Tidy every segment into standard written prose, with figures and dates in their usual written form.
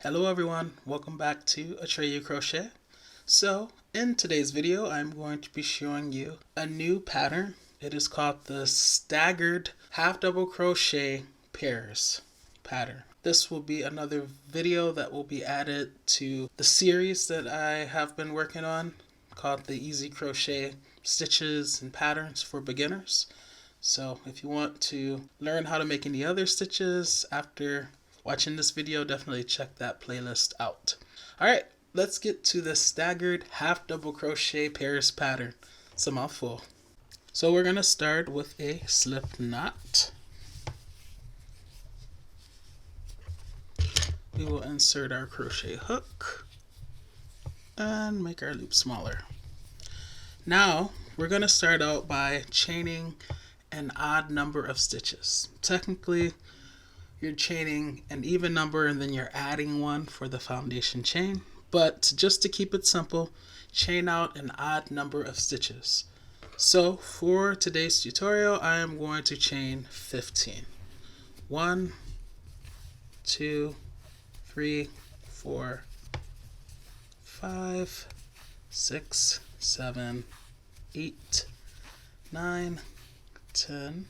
Hello everyone, welcome back to Atreyu Crochet. So in today's video I'm going to be showing you a new pattern. It is called the Staggered half double crochet pairs pattern. This will be another video that will be added to the series that I have been working on called the Easy Crochet Stitches and Patterns for Beginners. So if you want to learn how to make any other stitches after watching this video, definitely check that playlist out. Alright, let's get to the Staggered half double crochet pairs pattern. It's a mouthful. So we're going to start with a slip knot. We will insert our crochet hook and make our loop smaller. Now we're going to start out by chaining an odd number of stitches. Technically you're chaining an even number and then you're adding one for the foundation chain, but just to keep it simple, chain out an odd number of stitches. So for today's tutorial I am going to chain 15. 1, 2, 3, 4, 5, 6, 7, 8, 9, 10,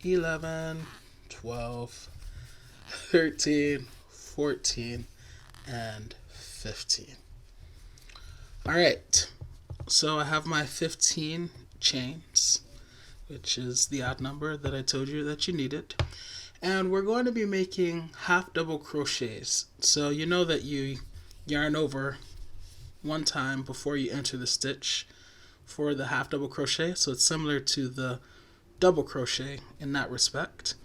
11, 12, 13, 14, and 15. Alright, so I have my 15 chains, which is the odd number that I told you that you needed. And we're going to be making half double crochets. So you know that you yarn over one time before you enter the stitch for the half double crochet. So it's similar to the double crochet in that respect.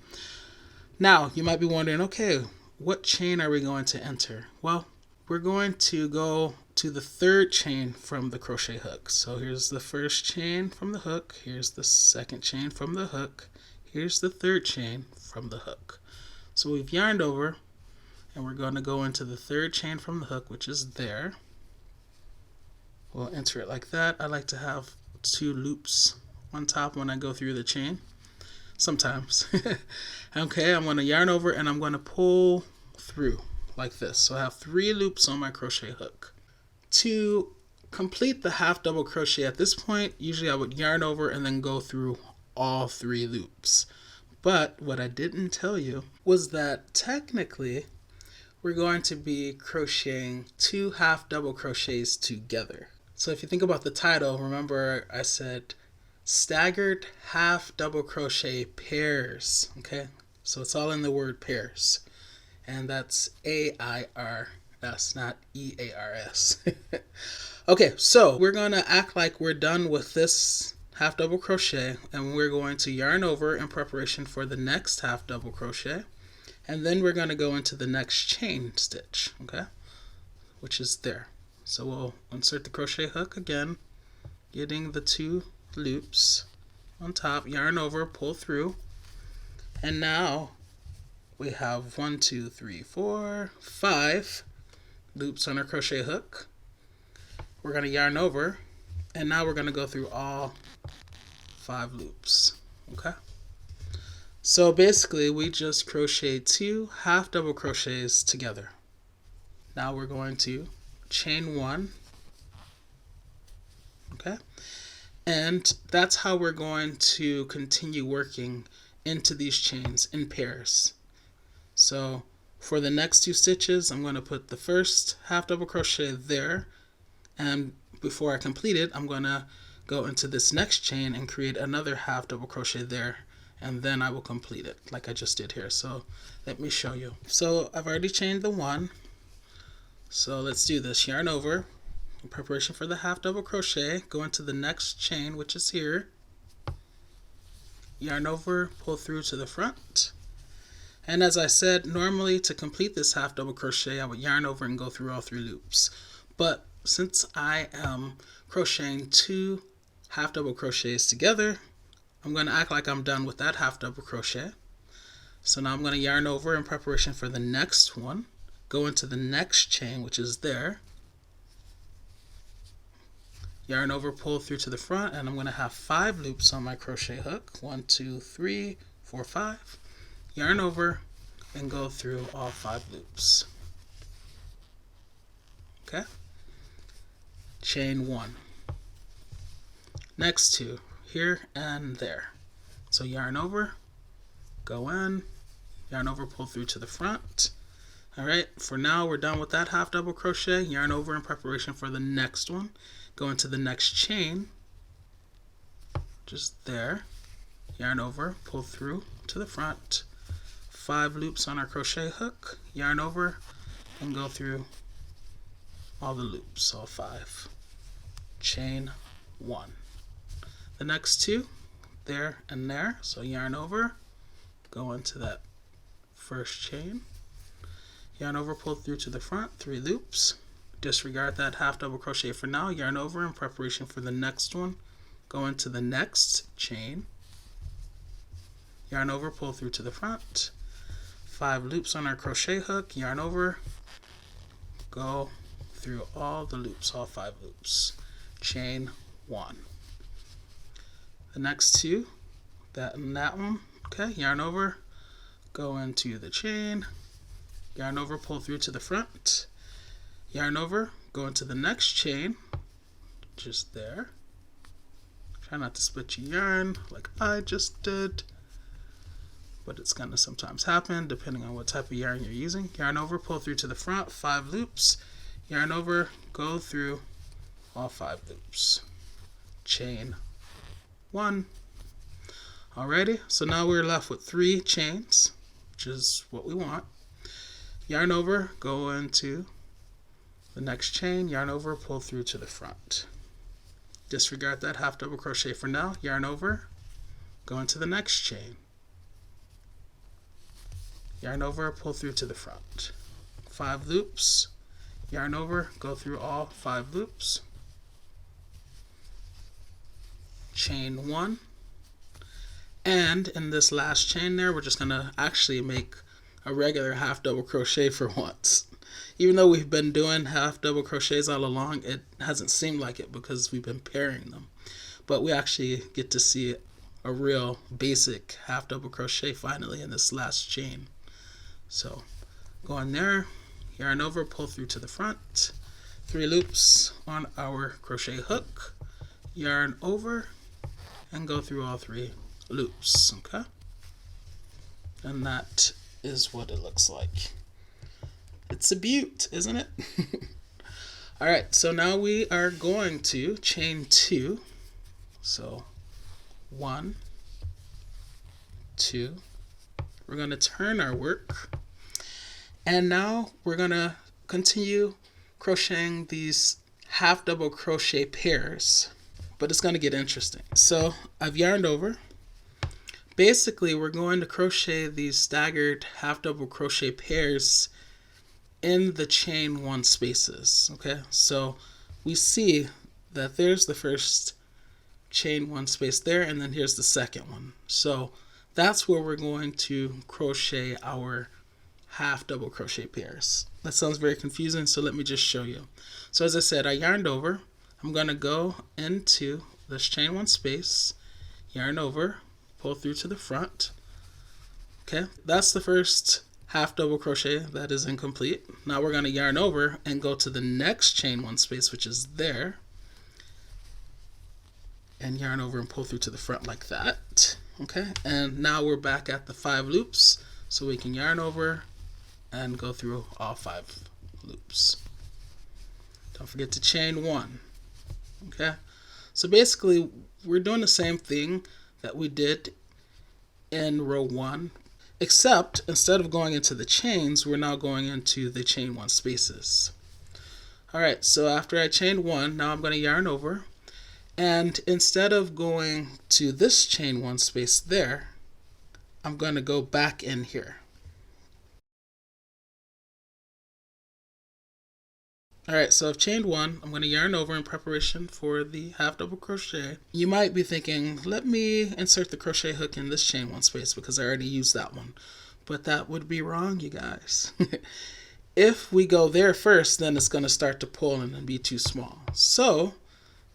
Now you might be wondering, okay, what chain are we going to enter? Well, we're going to go to the third chain from the crochet hook. So here's the first chain from the hook, here's the second chain from the hook, here's the third chain from the hook. So we've yarned over and we're going to go into the third chain from the hook, which is there. We'll enter it like that. I like to have 2 loops on top when I go through the chain. Sometimes. Okay, I'm going to yarn over and I'm going to pull through like this. So I have 3 loops on my crochet hook. To complete the half double crochet at this point, usually I would yarn over and then go through all 3 loops. But what I didn't tell you was that technically we're going to be crocheting 2 half double crochets together. So if you think about the title, remember I said staggered half double crochet pairs. Okay, so it's all in the word pairs, and that's A-I-R-S, not E-A-R-S. Okay, so we're going to act like we're done with this half double crochet and we're going to yarn over in preparation for the next half double crochet, and then we're going to go into the next chain stitch, okay, which is there. So we'll insert the crochet hook again, getting the 2 loops on top, yarn over, pull through, and now we have 1, 2, 3, 4, 5 loops on our crochet hook. We're going to yarn over and now we're going to go through all 5 loops. Okay, so basically we just crochet 2 half double crochets together. Now we're going to chain 1. Okay, and that's how we're going to continue working into these chains in pairs. So for the next 2 stitches, I'm going to put the first half double crochet there, and before I complete it, I'm going to go into this next chain and create another half double crochet there, and then I will complete it like I just did here. So let me show you. So I've already chained the 1, so let's do this. Yarn over in preparation for the half double crochet, go into the next chain, which is here, yarn over, pull through to the front, and as I said, normally to complete this half double crochet I would yarn over and go through all 3 loops, but since I am crocheting 2 half double crochets together, I'm going to act like I'm done with that half double crochet. So now I'm going to yarn over in preparation for the next one, go into the next chain, which is there, yarn over, pull through to the front, and I'm going to have 5 loops on my crochet hook. 1, 2, 3, 4, 5. Yarn over and go through all 5 loops. Okay, chain 1. Next 2 here and there. So yarn over, go in, yarn over, pull through to the front. Alright, for now we're done with that half double crochet. Yarn over in preparation for the next one. Go into the next chain, just there. Yarn over, pull through to the front. 5 loops on our crochet hook. Yarn over and go through all the loops, all 5. Chain 1. The next 2, there and there. So yarn over, go into that first chain. Yarn over, pull through to the front, 3 loops. Disregard that half double crochet for now. Yarn over in preparation for the next one. Go into the next chain. Yarn over, pull through to the front. 5 loops on our crochet hook. Yarn over, go through all the loops, all 5 loops. Chain 1. The next 2, that and that one. Okay, yarn over, go into the chain. Yarn over, pull through to the front. Yarn over, go into the next chain, just there. Try not to split your yarn like I just did, but it's going to sometimes happen depending on what type of yarn you're using. Yarn over, pull through to the front, 5 loops. Yarn over, go through all 5 loops. Chain 1. Alrighty, so now we're left with 3 chains, which is what we want. Yarn over, go into the next chain, yarn over, pull through to the front. Disregard that half double crochet for now. Yarn over, go into the next chain. Yarn over, pull through to the front. 5 loops, yarn over, go through all 5 loops. Chain 1. And in this last chain there, we're just going to actually make a regular half double crochet for once. Even though we've been doing half double crochets all along, it hasn't seemed like it because we've been pairing them. But we actually get to see a real basic half double crochet finally in this last chain. So go in there, yarn over, pull through to the front, 3 loops on our crochet hook, yarn over, and go through all 3 loops. Okay, and that is what it looks like. It's a beaut, isn't it? Alright, so now we are going to chain 2. So 1, 2. We're going to turn our work, and now we're going to continue crocheting these half double crochet pairs, but it's going to get interesting. So I've yarned over. Basically, we're going to crochet these staggered half double crochet pairs in the chain 1 spaces. Okay, so we see that there's the first chain 1 space there, and then here's the second one. So that's where we're going to crochet our half double crochet pairs. That sounds very confusing, so let me just show you. So as I said, I yarned over. I'm going to go into this chain 1 space, yarn over, pull through to the front. Okay, that's the first half double crochet that is incomplete. Now we're going to yarn over and go to the next chain 1 space, which is there, and yarn over and pull through to the front like that. Okay, and now we're back at the 5 loops, so we can yarn over and go through all 5 loops. Don't forget to chain 1. Okay, so basically we're doing the same thing that we did in row 1, except instead of going into the chains, we're now going into the chain 1 spaces. Alright, so after I chained 1, now I'm going to yarn over, and instead of going to this chain 1 space there, I'm going to go back in here. Alright, so I've chained 1. I'm going to yarn over in preparation for the half double crochet. You might be thinking, let me insert the crochet hook in this chain 1 space because I already used that one. But that would be wrong, you guys. If we go there first, then it's going to start to pull and be too small. So,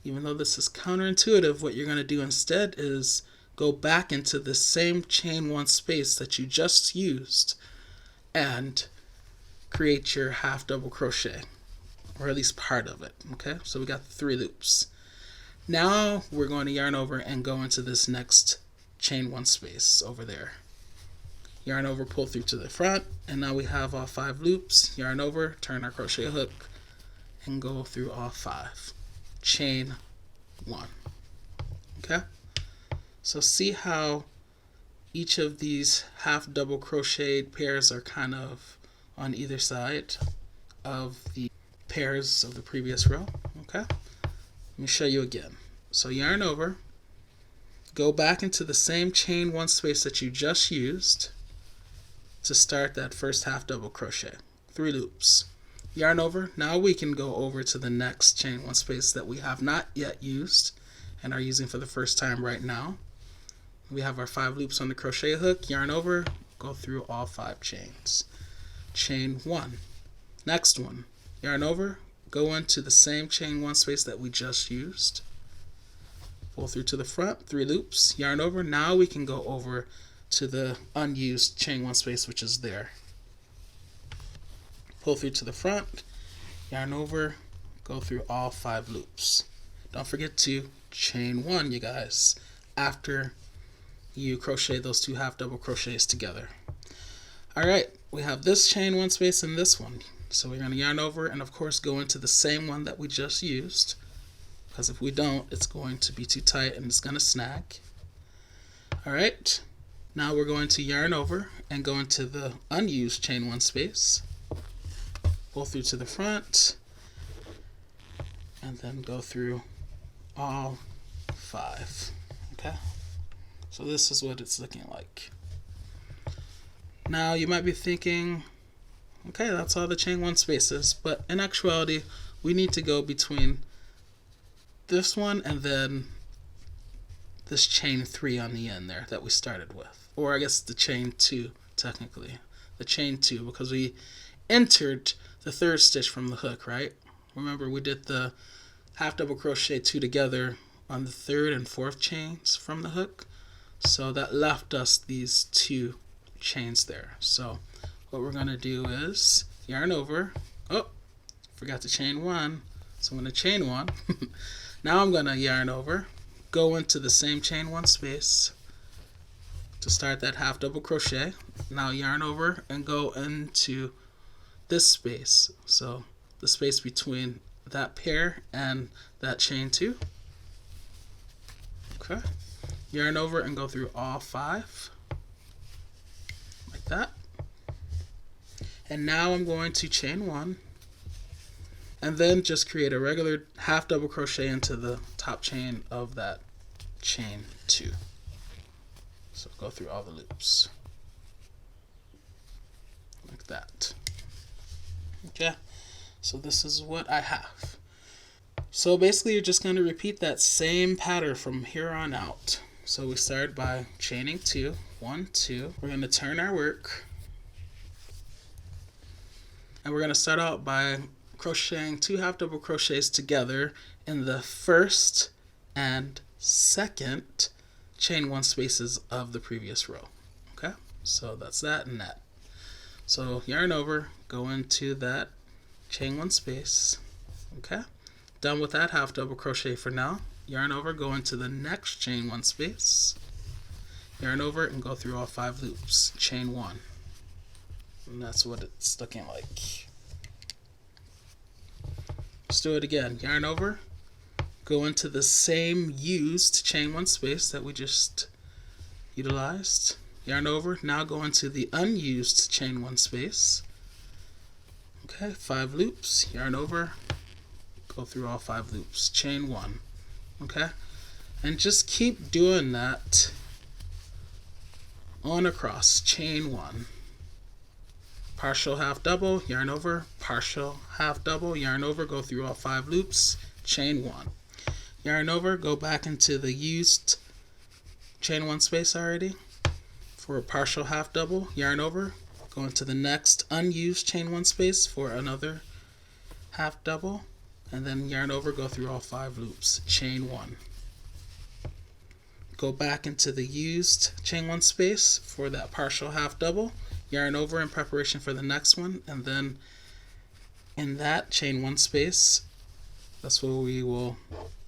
even though this is counterintuitive, what you're going to do instead is go back into the same chain 1 space that you just used and create your half double crochet. or at least part of it. Okay, so we got 3 loops. Now we're going to yarn over and go into this next chain 1 space over there. Yarn over, pull through to the front, and now we have all 5 loops. Yarn over, turn our crochet hook, and go through all 5. Chain 1. Okay, so see how each of these half double crocheted pairs are kind of on either side of the pairs of the previous row. Okay, let me show you again. So yarn over, go back into the same chain 1 space that you just used to start that first half double crochet. 3 loops. Yarn over. Now we can go over to the next chain 1 space that we have not yet used and are using for the first time right now. We have our 5 loops on the crochet hook. Yarn over, go through all 5 chains. Chain 1. Next one. Yarn over, go into the same chain 1 space that we just used. Pull through to the front, 3 loops. Yarn over. Now we can go over to the unused chain 1 space, which is there. Pull through to the front, yarn over, go through all 5 loops. Don't forget to chain 1, you guys, after you crochet those 2 half double crochets together. Alright, we have this chain 1 space and this one. So we're going to yarn over and of course go into the same one that we just used, because if we don't, it's going to be too tight and it's going to snag. Alright, now we're going to yarn over and go into the unused chain 1 space. Pull through to the front and then go through all 5. Okay, so this is what it's looking like. Now you might be thinking, okay, that's all the chain 1 spaces, but in actuality we need to go between this one and then this chain 3 on the end there that we started with, or I guess the chain 2 technically, the chain 2, because we entered the 3rd stitch from the hook, right? Remember we did the half double crochet 2 together on the 3rd and 4th chains from the hook, so that left us these 2 chains there. So what we're going to do is yarn over. Oh, forgot to chain 1, so I'm going to chain 1. Now I'm going to yarn over, go into the same chain 1 space to start that half double crochet. Now yarn over and go into this space, so the space between that pair and that chain 2. Okay, yarn over and go through all 5 like that, and now I'm going to chain 1 and then just create a regular half double crochet into the top chain of that chain 2. So go through all the loops like that. Okay, so this is what I have. So basically you're just going to repeat that same pattern from here on out. So we start by chaining 2, 1, 2. We're going to turn our work, and we're going to start out by crocheting 2 half double crochets together in the 1st and 2nd chain 1 spaces of the previous row. Okay, so that's that and that. So yarn over, go into that chain 1 space. Okay, done with that half double crochet for now. Yarn over, go into the next chain 1 space. Yarn over and go through all 5 loops. Chain 1. And that's what it's looking like. Let's do it again. Yarn over, go into the same used chain 1 space that we just utilized. Yarn over, now go into the unused chain 1 space. Okay, 5 loops, yarn over, go through all 5 loops, chain 1. Okay, and just keep doing that on across, chain 1. Partial half double, yarn over, partial half double, yarn over, go through all 5 loops, chain 1. Yarn over, go back into the used chain 1 space already for a partial half double, yarn over, go into the next unused chain 1 space for another half double, and then yarn over, go through all 5 loops, chain 1. Go back into the used chain 1 space for that partial half double, yarn over in preparation for the next one, and then In that, chain one space. That's where we will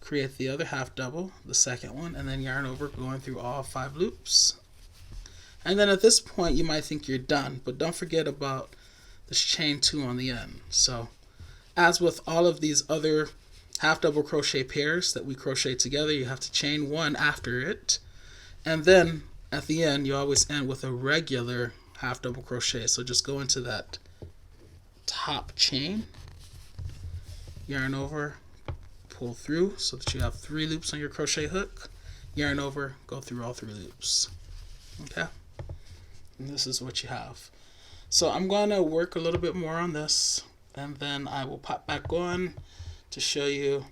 create the other half double, the second one, and then yarn over, going through all 5 loops. And then at this point you might think you're done, but don't forget about this chain 2 on the end. So as with all of these other half double crochet pairs that we crochet together, you have to chain 1 after it, and then at the end you always end with a regular half double crochet. So just go into that top chain, yarn over, pull through so that you have 3 loops on your crochet hook, yarn over, go through all 3 loops. Okay, and this is what you have. So I'm going to work a little bit more on this, and then I will pop back on to show you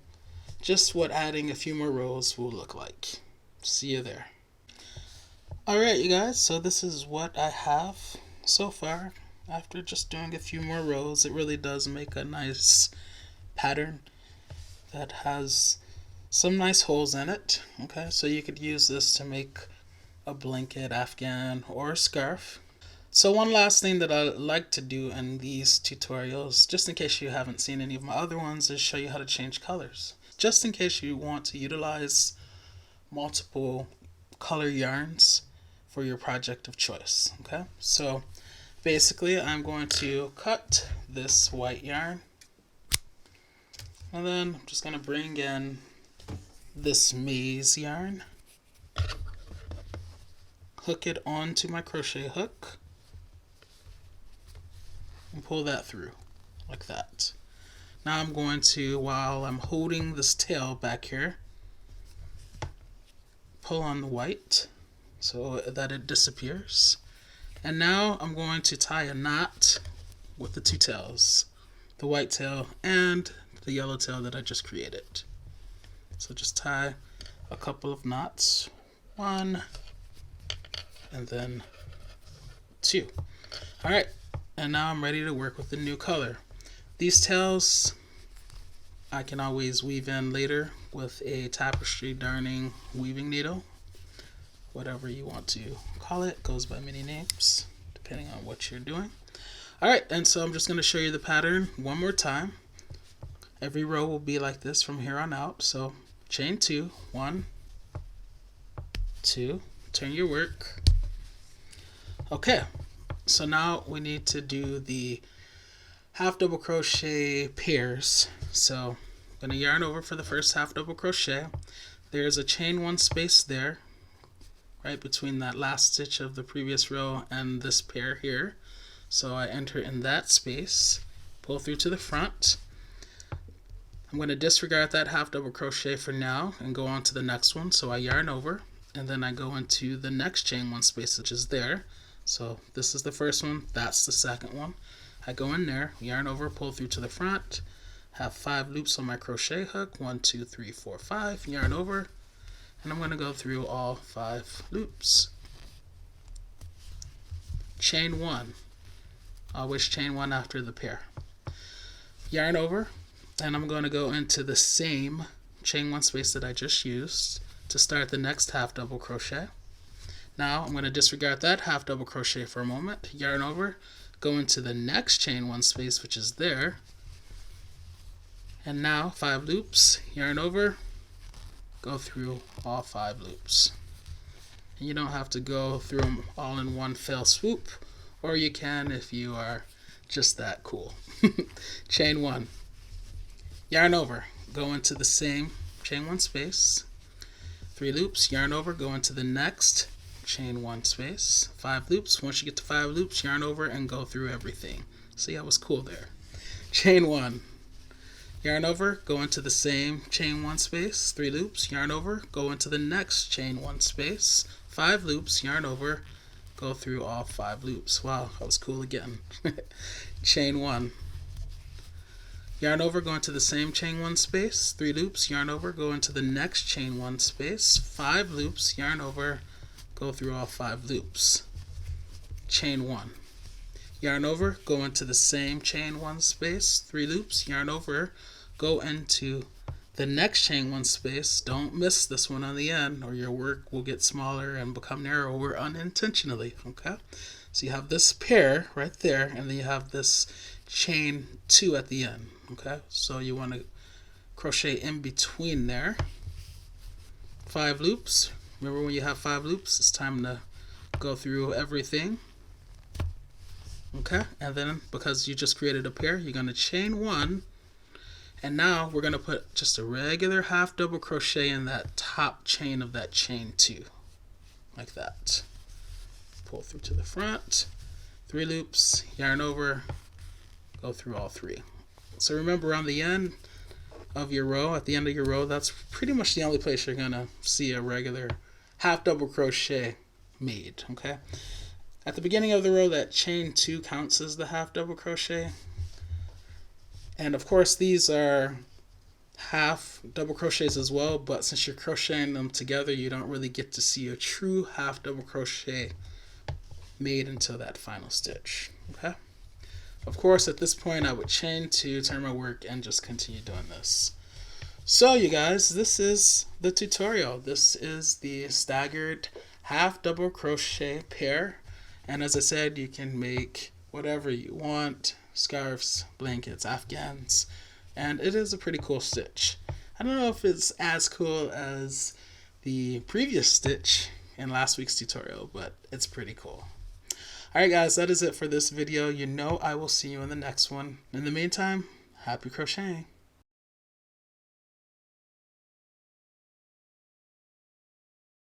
just what adding a few more rows will look like. See you there. Alright you guys, so this is what I have so far. After just doing a few more rows, it really does make a nice pattern that has some nice holes in it. Okay, so you could use this to make a blanket, afghan, or a scarf. So one last thing that I like to do in these tutorials, just in case you haven't seen any of my other ones, is show you how to change colors. Just in case you want to utilize multiple color yarns for your project of choice. Okay, so basically I'm going to cut this white yarn, and then I'm just going to bring in this maize yarn, hook it onto my crochet hook, and pull that through like that. Now I'm going to, while I'm holding this tail back here, pull on the white so that it disappears. And now I'm going to tie a knot with the 2 tails, the white tail and the yellow tail that I just created. So just tie a couple of knots, 1 and then 2. Alright, and now I'm ready to work with the new color. These tails I can always weave in later with a tapestry darning weaving needle. Whatever you want to call it, goes by many names depending on what you're doing. Alright, and so I'm just going to show you the pattern one more time. Every row will be like this from here on out. So chain 2, 1, 2, turn your work. Okay, so now we need to do the half double crochet pairs. So I'm going to yarn over for the first half double crochet. There's a chain 1 space there, right between that last stitch of the previous row and this pair here. So I enter in that space, pull through to the front. I'm going to disregard that half double crochet for now and go on to the next one. So I yarn over, and then I go into the next chain 1 space, which is there. So this is the first one, that's the second one. I go in there, yarn over, pull through to the front, have 5 loops on my crochet hook, 1, 2, 3, 4, 5, yarn over, and I'm going to go through all 5 loops. Chain 1, always chain 1 after the pair. Yarn over, and I'm going to go into the same chain 1 space that I just used to start the next half double crochet. Now I'm going to disregard that half double crochet for a moment, yarn over, go into the next chain 1 space, which is there, and now 5 loops, yarn over, go through all 5 loops. And you don't have to go through them all in one fell swoop, or you can if you are just that cool. Chain 1, yarn over, go into the same chain 1 space, 3 loops, yarn over, go into the next chain 1 space, 5 loops. Once you get to 5 loops, yarn over and go through everything. See, I was cool there. Chain 1, yarn over, go into the same chain 1 space, 3 loops, yarn over, go into the next chain 1 space, 5 loops, yarn over, go through all 5 loops. Wow, I was cool again. Chain 1, yarn over, go into the same chain 1 space, 3 loops, yarn over, go into the next chain 1 space, 5 loops, yarn over, go through all 5 loops. Chain 1, yarn over, go into the same chain 1 space, 3 loops, yarn over, go into the next chain 1 space. Don't miss this one on the end or your work will get smaller and become narrower unintentionally. Okay, so you have this pair right there, and then you have this chain 2 at the end. Okay, so you want to crochet in between there. 5 loops. Remember, when you have 5 loops, it's time to go through everything. Okay, and then because you just created a pair, you're going to chain 1, and now we're going to put just a regular half double crochet in that top chain of that chain 2, like that. Pull through to the front, 3 loops, yarn over, go through all 3. So remember, on the end of your row, at the end of your row, that's pretty much the only place you're going to see a regular half double crochet made. Okay, at the beginning of the row, that chain 2 counts as the half double crochet, and of course these are half double crochets as well, but since you're crocheting them together, you don't really get to see a true half double crochet made until that final stitch. Okay, of course at this point I would chain 2, turn my work, and just continue doing this. So you guys, this is the tutorial. This is the staggered half double crochet pair, and as I said, you can make whatever you want: scarves, blankets, afghans, and it is a pretty cool stitch. I don't know if it's as cool as the previous stitch in last week's tutorial, but it's pretty cool. Alright guys, that is it for this video. You know I will see you in the next one. In the meantime, happy crocheting.